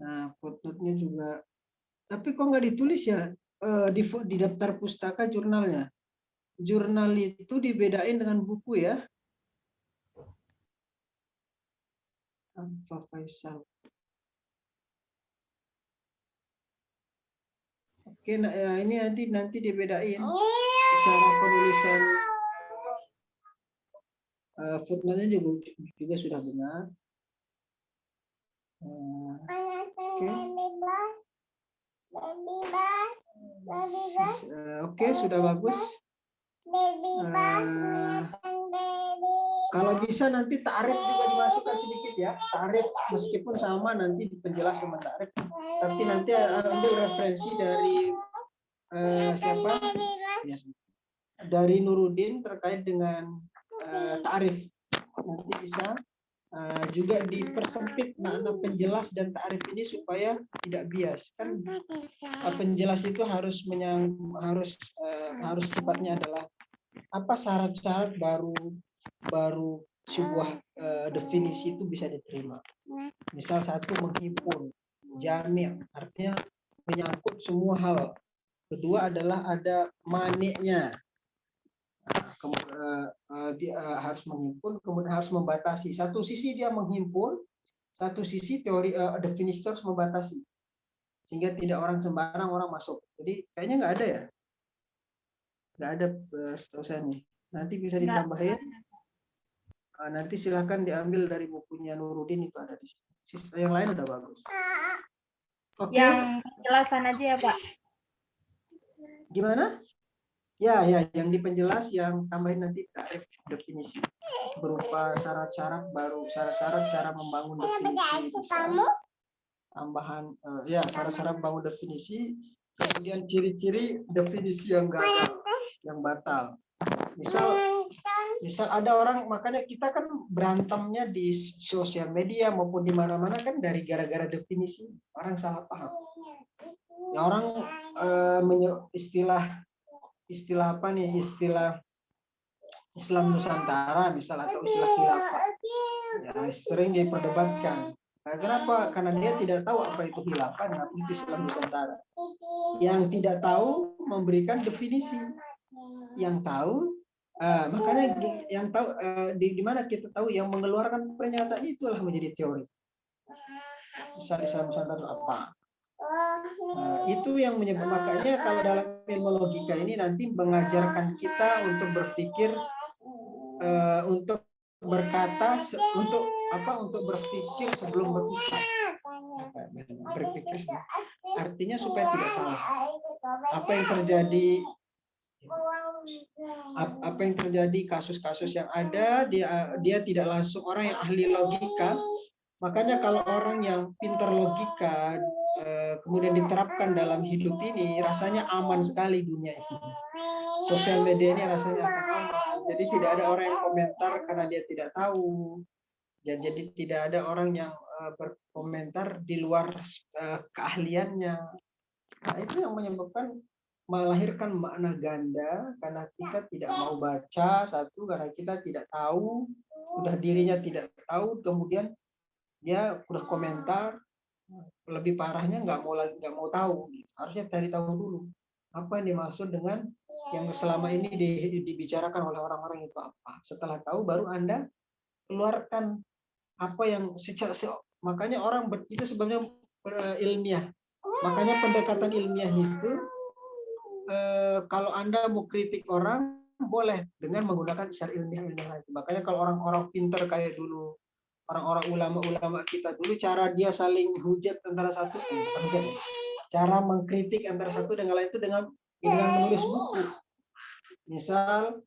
Nah, footnote-nya juga. Tapi kok nggak ditulis ya di daftar pustaka jurnalnya? Jurnal itu dibedain dengan buku ya. Apa Faisal? Oke, nah, ya, ini nanti dibedain cara penulisan footnote-nya juga sudah benar. Oke, sudah bagus. Kalau bisa nanti ta'rif juga dimasukkan sedikit ya. Ta'rif meskipun sama nanti di penjelas sama ta'rif, tapi nanti ambil referensi dari siapa? Ya, dari Nuruddin terkait dengan ta'rif. Nanti bisa juga dipersempit makna penjelas dan ta'rif ini supaya tidak bias. Kan penjelas itu harus harus sifatnya adalah apa syarat-syarat baru sebuah definisi itu bisa diterima. Misal satu, menghimpun, jami', artinya menyangkut semua hal. Kedua adalah ada maniknya. Dia harus menghimpun, kemudian harus membatasi. Satu sisi dia menghimpun, satu sisi teori definisi harus membatasi, sehingga tidak orang sembarang orang masuk. Jadi kayaknya nggak ada ya, nggak ada setahu saya nih. Nanti bisa ditambahin. Nanti silahkan diambil dari bukunya Nuruddin, itu ada di sini. Yang lain udah bagus. Oke. Yang penjelasan aja ya Pak. Gimana? Ya, yang di penjelas, yang tambahin nanti ta'rif definisi berupa syarat-syarat baru, syarat-syarat cara membangun definisi, tambahan ya syarat-syarat membangun definisi, kemudian ciri-ciri definisi yang gagal, yang batal. Misal ada orang, makanya kita kan berantemnya di sosial media maupun di mana-mana kan dari gara-gara definisi, orang salah paham. Ya, orang istilah apa nih, istilah Islam Nusantara misal, atau istilah khilafah ya, sering diperdebatkan. Nah, kenapa? Karena dia tidak tahu apa itu khilafah dan apa itu Islam Nusantara. Yang tidak tahu memberikan definisi. Yang tahu makanya yang tahu di mana kita tahu yang mengeluarkan pernyataan itulah menjadi teori. Misal Islam Nusantara itu apa? Itu yang menyebabkan, makanya kalau dalam ilmu logika ini nanti mengajarkan kita untuk berpikir, untuk berkata, untuk berpikir sebelum berucap. Berpikir artinya supaya tidak salah. Apa yang terjadi kasus-kasus yang ada, dia tidak langsung orang yang ahli logika. Makanya kalau orang yang pintar logika kemudian diterapkan dalam hidup ini, rasanya aman sekali dunia ini. Sosial media ini rasanya aman. Jadi tidak ada orang yang komentar karena dia tidak tahu. Jadi tidak ada orang yang berkomentar di luar keahliannya. Nah, itu yang menyebabkan melahirkan makna ganda, karena kita tidak mau baca, satu karena kita tidak tahu, udah dirinya tidak tahu, kemudian dia udah komentar. Lebih parahnya nggak mau tahu, harusnya cari tahu dulu apa yang dimaksud dengan yang selama ini dibicarakan oleh orang-orang itu apa. Setelah tahu baru Anda keluarkan apa yang makanya orang itu sebenarnya ilmiah. Makanya pendekatan ilmiah itu kalau Anda mau kritik orang boleh dengan menggunakan secara ilmiah lagi. Makanya kalau orang-orang pintar kayak dulu, orang-orang ulama-ulama kita dulu, cara dia saling hujat antara satu, cara mengkritik antara satu dengan lain itu dengan menulis buku. Misal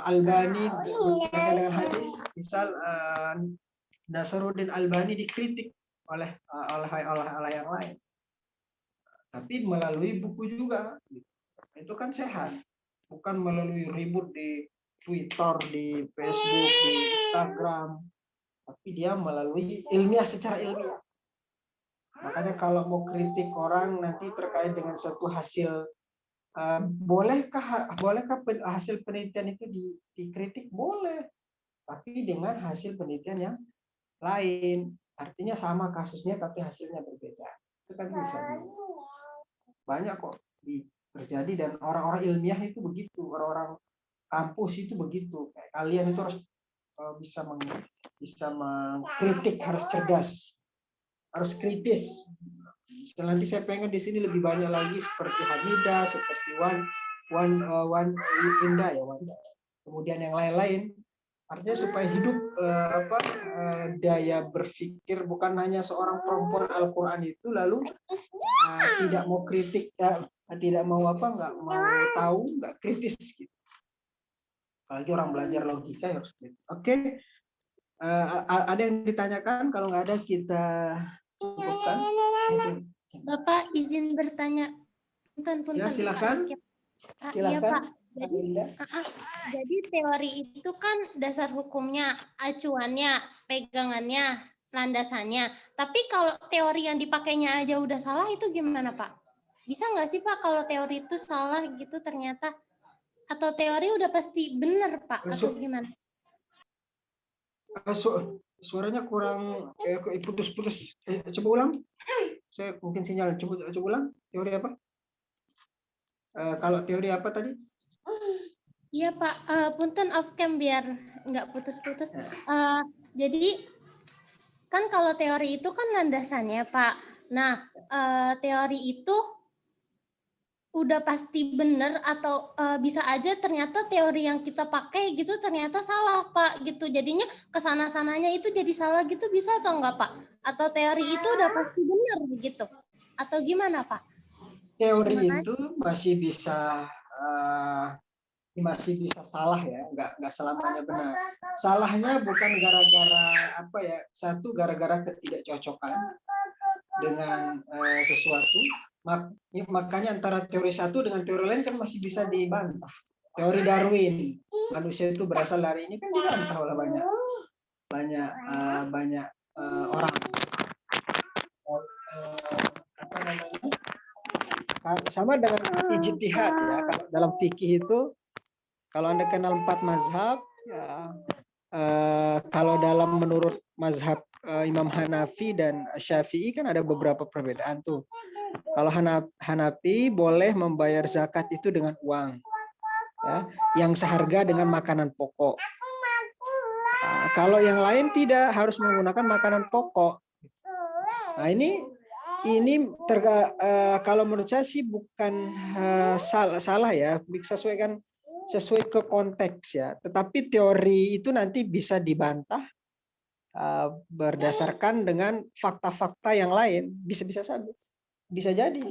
Albani berkaitan dengan hadis, misal Nasaruddin Albani dikritik oleh yang lain, tapi melalui buku juga. Itu kan sehat, bukan melalui ribut di Twitter, di Facebook, di Instagram. Tapi dia melalui ilmiah, secara ilmiah. Makanya kalau mau kritik orang nanti terkait dengan suatu hasil, bolehkah hasil penelitian itu dikritik? Boleh, tapi dengan hasil penelitian yang lain. Artinya sama kasusnya tapi hasilnya berbeda. Itu kan bisa. Banyak kok terjadi, dan orang-orang ilmiah itu begitu, orang-orang kampus itu begitu. Kalian itu harus bisa mengkritik, harus cerdas, harus kritis. Nanti saya pengen di sini lebih banyak lagi seperti Hamidah, seperti Wan Indah ya, Wanda. Kemudian yang lain-lain. Artinya supaya hidup daya berpikir, bukan hanya seorang perempuan Al-Quran itu lalu tidak mau kritik, tidak mau nggak mau tahu, nggak kritis gitu. Apalagi orang belajar logika ya harus gitu. Oke. Ada yang ditanyakan? Kalau nggak ada kita cukupkan. Bapak izin bertanya. Punten. Ya, silakan. Iya Silakan. Pak. Jadi teori itu kan dasar hukumnya, acuannya, pegangannya, landasannya. Tapi kalau teori yang dipakainya aja udah salah itu gimana Pak? Bisa nggak sih Pak kalau teori itu salah gitu ternyata? Atau teori udah pasti benar Pak? Atau gimana? Suaranya kurang putus-putus. Coba ulang. Saya mungkin sinyal. Coba ulang. Teori apa? Kalau teori apa tadi? Iya Pak, punten off cam biar nggak putus-putus. Jadi kan kalau teori itu kan landasannya Pak. Nah, teori itu udah pasti benar atau bisa aja ternyata teori yang kita pakai gitu ternyata salah Pak gitu. Jadinya kesana-sananya itu jadi salah gitu bisa atau enggak Pak? Atau teori itu udah pasti benar gitu? Atau gimana Pak? Teori itu masih bisa salah ya, nggak selamanya benar. Salahnya bukan gara-gara apa ya, satu gara-gara ketidakcocokan dengan sesuatu. Makanya antara teori satu dengan teori lain kan masih bisa dibantah. Teori Darwin, manusia itu berasal dari ini kan dibantah oleh banyak orang. Apa namanya? Sama dengan ijtihad ya. Kalau dalam fikih itu, kalau Anda kenal 4 mazhab, ya, kalau dalam menurut mazhab Imam Hanafi dan Syafi'i kan ada beberapa perbedaan tuh. Kalau Hanafi boleh membayar zakat itu dengan uang, ya, yang seharga dengan makanan pokok. Kalau yang lain tidak, harus menggunakan makanan pokok. Nah ini kalau menurut saya sih bukan salah ya, sesuai ke konteks ya. Tetapi teori itu nanti bisa dibantah berdasarkan dengan fakta-fakta yang lain. Bisa jadi.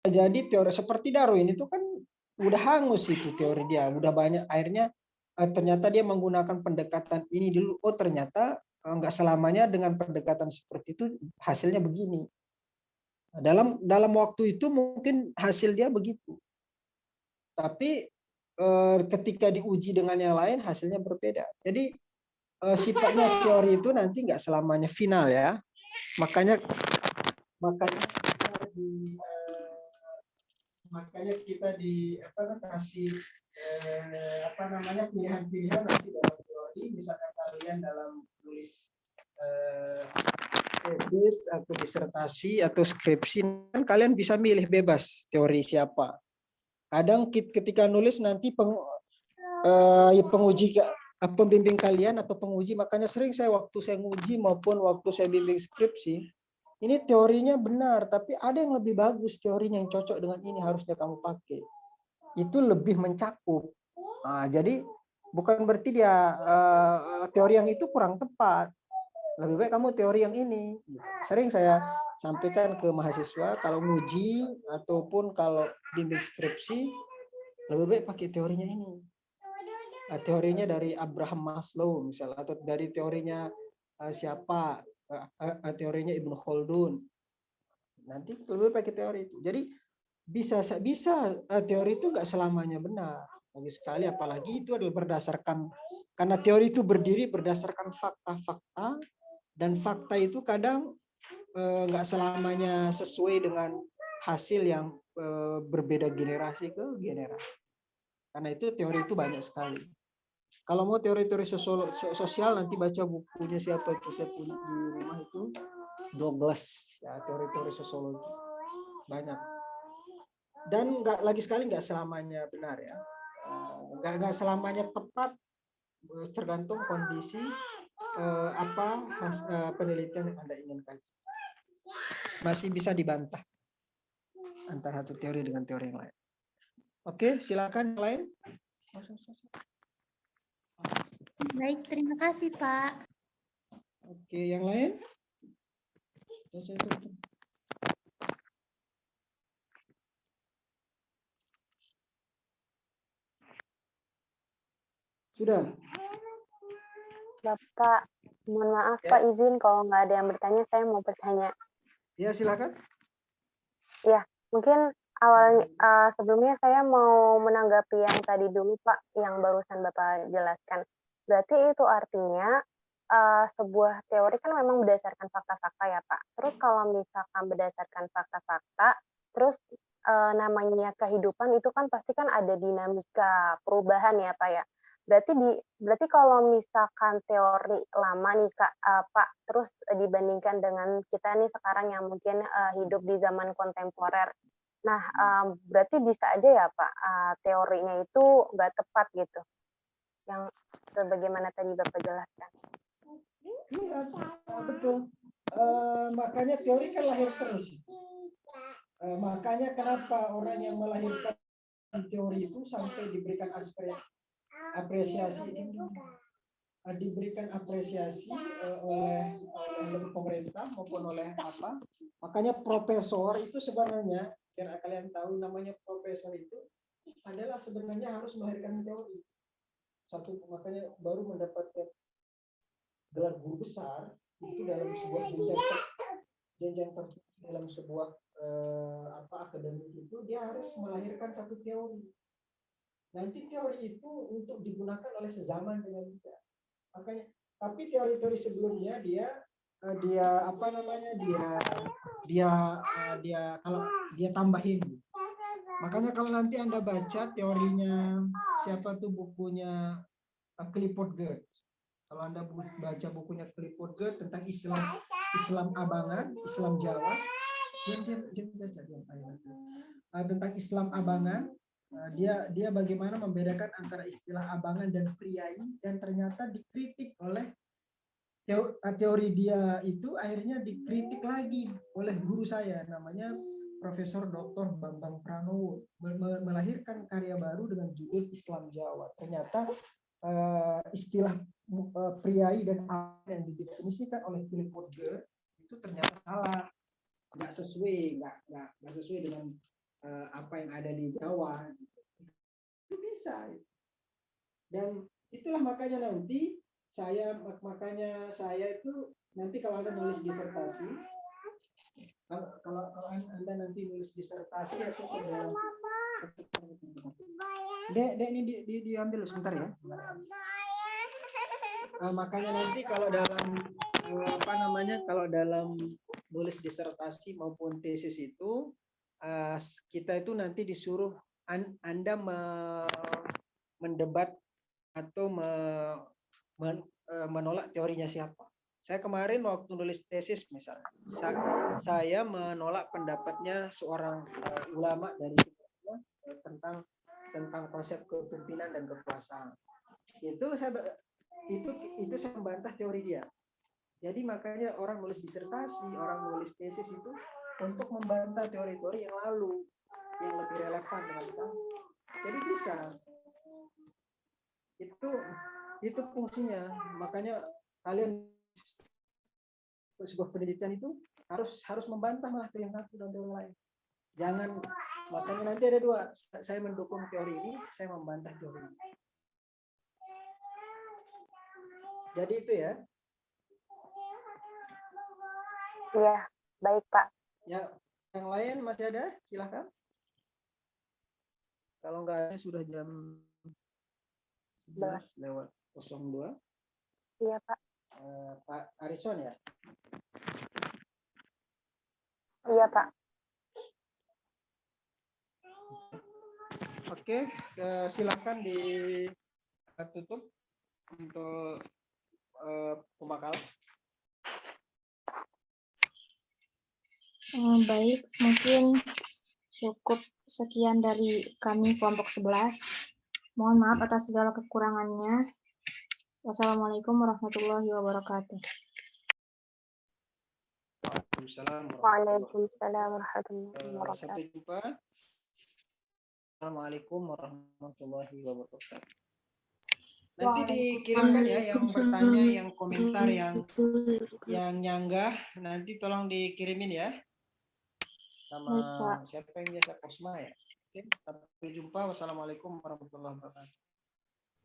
Jadi teori seperti Darwin itu kan udah hangus itu teori dia, udah banyak akhirnya ternyata dia menggunakan pendekatan ini dulu. Oh ternyata nggak selamanya dengan pendekatan seperti itu hasilnya begini. Dalam waktu itu mungkin hasil dia begitu. Tapi ketika diuji dengan yang lain hasilnya berbeda. Jadi sifatnya teori itu nanti nggak selamanya final ya. Makanya kita kasih pilihan-pilihan nanti dalam teori. Misalkan kalian dalam tulis tesis atau disertasi atau skripsi kan kalian bisa milih bebas teori siapa. Kadang ketika nulis nanti pembimbing kalian atau penguji, makanya sering saya waktu saya nguji maupun waktu saya bimbing skripsi, ini teorinya benar tapi ada yang lebih bagus teorinya yang cocok dengan ini harusnya kamu pakai. Itu lebih mencakup. Jadi bukan berarti dia teori yang itu kurang tepat. Lebih baik kamu teori yang ini. Sering saya sampaikan ke mahasiswa kalau nguji ataupun kalau bimbing skripsi lebih baik pakai teorinya ini. Teorinya dari Abraham Maslow misalnya, atau dari teorinya siapa, teorinya Ibnu Khaldun. Nanti lebih pakai teori itu. Jadi bisa teori itu nggak selamanya benar. Lagi sekali apalagi itu adalah berdasarkan, karena teori itu berdiri berdasarkan fakta-fakta, dan fakta itu kadang nggak selamanya sesuai dengan hasil yang berbeda generasi ke generasi. Karena itu teori itu banyak sekali. Kalau mau teori-teori sosial nanti baca bukunya siapa itu, saya punya di rumah itu Douglas ya, teori-teori sosiologi banyak. Dan nggak selamanya benar ya, nggak selamanya tepat, tergantung kondisi penelitian yang Anda ingin kaji. Masih bisa dibantah antara satu teori dengan teori yang lain. Oke, silakan yang lain. Baik, terima kasih Pak. Oke, yang lain? Sudah? Bapak, mohon maaf Ya. Pak, izin kalau nggak ada yang bertanya, saya mau bertanya. Ya, silakan. Ya, mungkin sebelumnya saya mau menanggapi yang tadi dulu Pak, yang barusan Bapak jelaskan. Berarti itu artinya sebuah teori kan memang berdasarkan fakta-fakta ya Pak. Terus kalau misalkan berdasarkan fakta-fakta, terus namanya kehidupan itu kan pasti kan ada dinamika perubahan ya Pak ya. Berarti kalau misalkan teori lama nih Pak, terus dibandingkan dengan kita nih sekarang yang mungkin hidup di zaman kontemporer. Nah, berarti bisa aja ya Pak, teorinya itu nggak tepat gitu, yang sebagaimana tadi Bapak jelaskan. Iya, betul. Makanya teori kan lahir terus. Makanya kenapa orang yang melahirkan teori itu sampai diberikan apresiasi oleh pemerintah maupun oleh apa. Makanya profesor itu sebenarnya, biar kalian tahu, namanya profesor itu adalah sebenarnya harus melahirkan teori. Makanya baru mendapatkan gelar guru besar itu dalam sebuah jenjang dalam sebuah akademik itu dia harus melahirkan satu teori. Nanti teori itu untuk digunakan oleh sezaman dengan kita. Makanya, tapi teori-teori sebelumnya dia tambahin. Makanya kalau nanti Anda baca teorinya siapa tuh bukunya Clifford Geertz. Kalau Anda baca bukunya Clifford Geertz tentang Islam Abangan, Islam Jawa, tentang Islam Abangan, dia bagaimana membedakan antara istilah abangan dan priai, dan ternyata dikritik oleh teori dia itu, akhirnya dikritik lagi oleh guru saya namanya Profesor Dr. Bambang Pranowo, melahirkan karya baru dengan judul Islam Jawa. Ternyata istilah priai dan abangan yang didefinisikan oleh Clifford Geertz itu ternyata salah, nggak sesuai dengan apa yang ada di Jawa. Itu bisa. Dan itulah makanya saya itu nanti kalau Anda nulis disertasi, kalau Anda nanti nulis disertasi atau Dek ini diambil sebentar ya. Makanya nanti kalau dalam nulis disertasi maupun tesis itu kita itu nanti disuruh Anda mendebat atau menolak teorinya siapa. Saya kemarin waktu nulis tesis misalnya, saya menolak pendapatnya seorang ulama dari tentang konsep kepemimpinan dan kekuasaan. Itu saya membantah teori dia. Jadi makanya orang nulis disertasi, orang nulis tesis itu untuk membantah teori-teori yang lalu yang lebih relevan dengan sekarang. Jadi bisa. Itu fungsinya. Makanya kalian sebuah penelitian itu harus membantah malah yang satu dan yang lain. Jangan, makanya nanti ada dua. Saya mendukung teori ini, saya membantah teori ini. Jadi itu ya. Iya, baik Pak. Ya, yang lain masih ada? Silakan. Kalau nggak ada sudah jam 11:02. Iya Pak. Pak Arison ya? Iya Pak. Oke, silakan ditutup untuk pembakalan. Baik, mungkin cukup sekian dari kami kelompok 11. Mohon maaf atas segala kekurangannya. Wassalamualaikum warahmatullahi wabarakatuh. Waalaikumsalam warahmatullahi wabarakatuh. Sampai jumpa. Assalamualaikum warahmatullahi wabarakatuh. Nanti dikirimkan ya yang bertanya, yang komentar, yang nyanggah, nanti tolong dikirimin ya. Sama siapa yang biasa Kosma ya. Oke, sampai jumpa. Wassalamualaikum warahmatullahi wabarakatuh.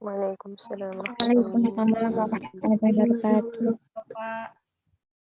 Waalaikumsalam. Waalaikumsalam warahmatullahi wabarakatuh. Bapak.